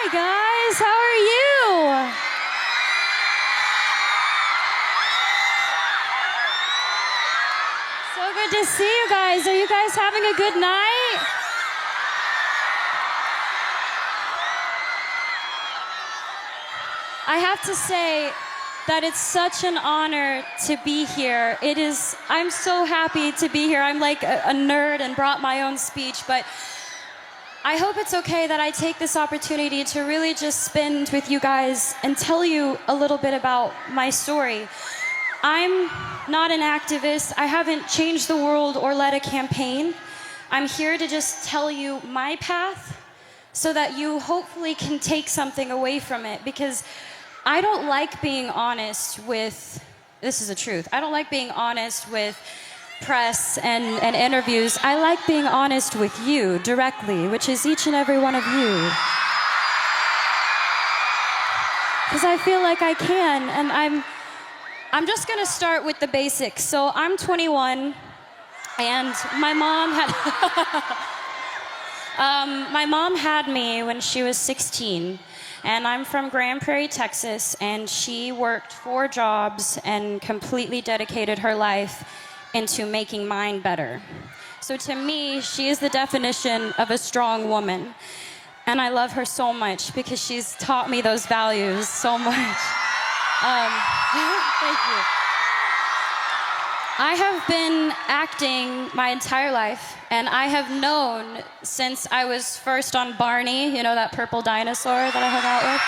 Hi guys, how are you? So good to see you guys. Are you guys having a good night? I have to say that it's such an honor to be here. I'm so happy to be here. I'm like a nerd and brought my own speech, but I hope it's okay that I take this opportunity to really just spend with you guys and tell you a little bit about my story. I'm not an activist. I haven't changed the world or led a campaign. I'm here to just tell you my path so that you hopefully can take something away from it, because I don't like being honest with, this is the truth, I don't like being honest with press and interviews. I like being honest with you directly, which is each and every one of you. Because I feel like I can, and I'm just gonna start with the basics. So I'm 21, and my mom had me when she was 16. And I'm from Grand Prairie, Texas, and she worked 4 jobs and completely dedicated her life into making mine better. So to me, she is the definition of a strong woman. And I love her so much because she's taught me those values so much. Thank you. I have been acting my entire life, and I have known since I was first on Barney, you know, that purple dinosaur that I hung out with?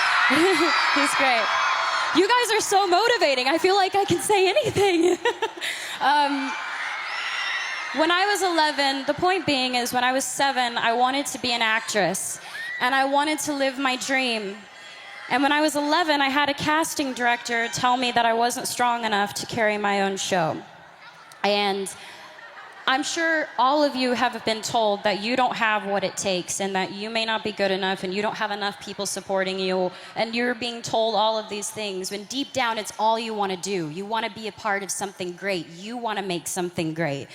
He's great. You guys are so motivating. I feel like I can say anything. When I was 11, the point being is when I was 7, I wanted to be an actress, and I wanted to live my dream. And when I was 11, I had a casting director tell me that I wasn't strong enough to carry my own show. And I'm sure all of you have been told that you don't have what it takes and that you may not be good enough and you don't have enough people supporting you, and you're being told all of these things when deep down it's all you want to do. You want to be a part of something great. You want to make something great.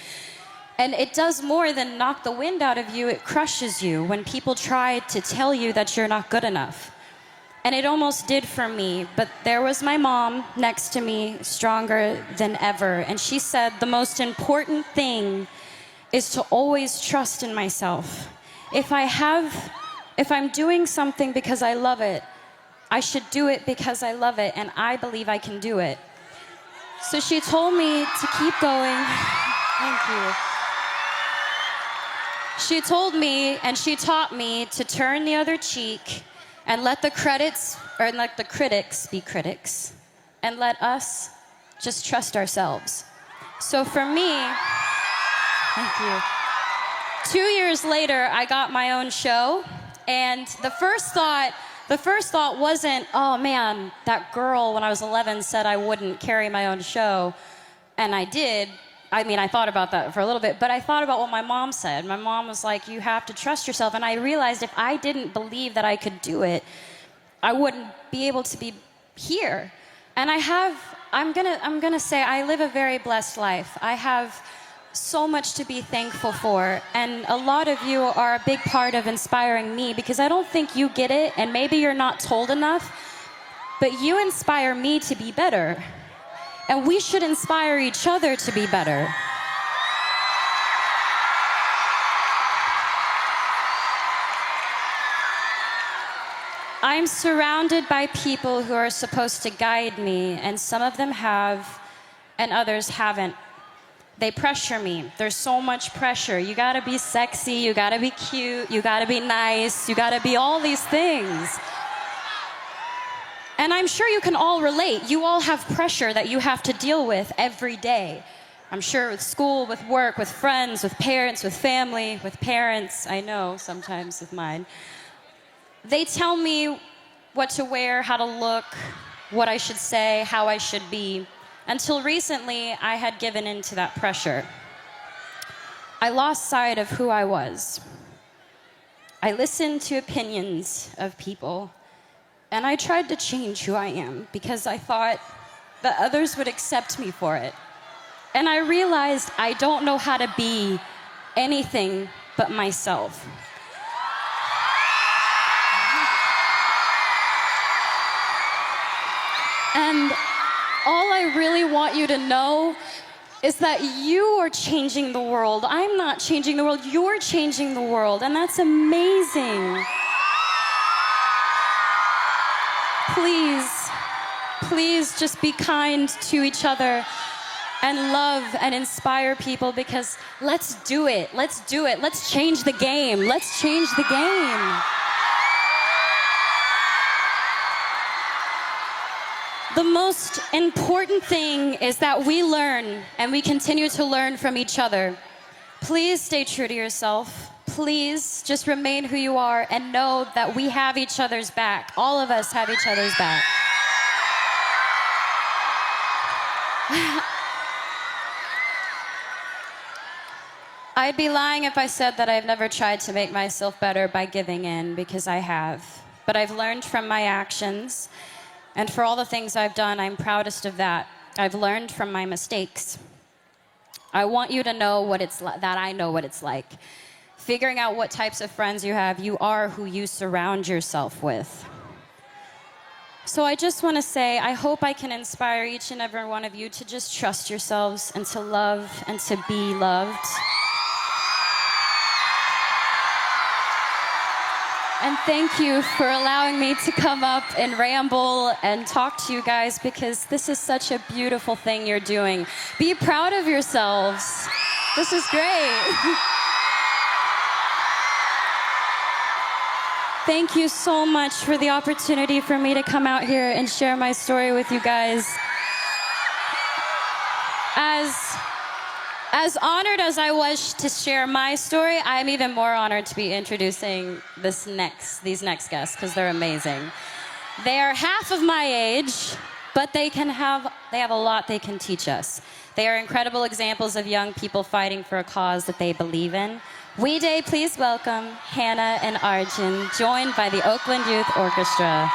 And it does more than knock the wind out of you. It crushes you when people try to tell you that you're not good enough. And it almost did for me, but there was my mom next to me, stronger than ever. And she said, the most important thing is to always trust in myself. If I'm doing something because I love it, I should do it because I love it, and I believe I can do it. So she told me to keep going. Thank you. She told me, and she taught me to turn the other cheek and let the critics be critics, and let us just trust ourselves. So for me, thank you. 2 years later, I got my own show, and the first thought wasn't, oh man, that girl when I was 11 said I wouldn't carry my own show, and I did. I mean, I thought about that for a little bit, but I thought about what my mom said. My mom was like, you have to trust yourself. And I realized if I didn't believe that I could do it, I wouldn't be able to be here. And I'm gonna say I live a very blessed life. I have so much to be thankful for. And a lot of you are a big part of inspiring me, because I don't think you get it, and maybe you're not told enough, but you inspire me to be better. And we should inspire each other to be better. I'm surrounded by people who are supposed to guide me, and some of them have, and others haven't. They pressure me. There's so much pressure. You gotta be sexy, you gotta be cute, you gotta be nice, you gotta be all these things. And I'm sure you can all relate. You all have pressure that you have to deal with every day. I'm sure with school, with work, with friends, with parents, with family, with parents. I know sometimes with mine. They tell me what to wear, how to look, what I should say, how I should be. Until recently, I had given in to that pressure. I lost sight of who I was. I listened to opinions of people, and I tried to change who I am because I thought that others would accept me for it. And I realized I don't know how to be anything but myself. And all I really want you to know is that you are changing the world. I'm not changing the world, you're changing the world, and that's amazing. Please, please just be kind to each other and love and inspire people, because let's do it, let's do it. Let's change the game, let's change the game. The most important thing is that we learn and we continue to learn from each other. Please stay true to yourself. Please just remain who you are and know that we have each other's back. All of us have each other's back. I'd be lying if I said that I've never tried to make myself better by giving in, because I have. But I've learned from my actions. And for all the things I've done, I'm proudest of that. I've learned from my mistakes. I want you to know what it's like, that I know what it's like. Figuring out what types of friends you have, you are who you surround yourself with. So I just want to say, I hope I can inspire each and every one of you to just trust yourselves and to love and to be loved. And thank you for allowing me to come up and ramble and talk to you guys, because this is such a beautiful thing you're doing. Be proud of yourselves. This is great. Thank you so much for the opportunity for me to come out here and share my story with you guys. As honored as I was to share my story, I'm even more honored to be introducing these next guests, because they're amazing. They are half of my age, but they have a lot they can teach us. They are incredible examples of young people fighting for a cause that they believe in. We Day, please welcome Hannah and Arjun, joined by the Oakland Youth Orchestra.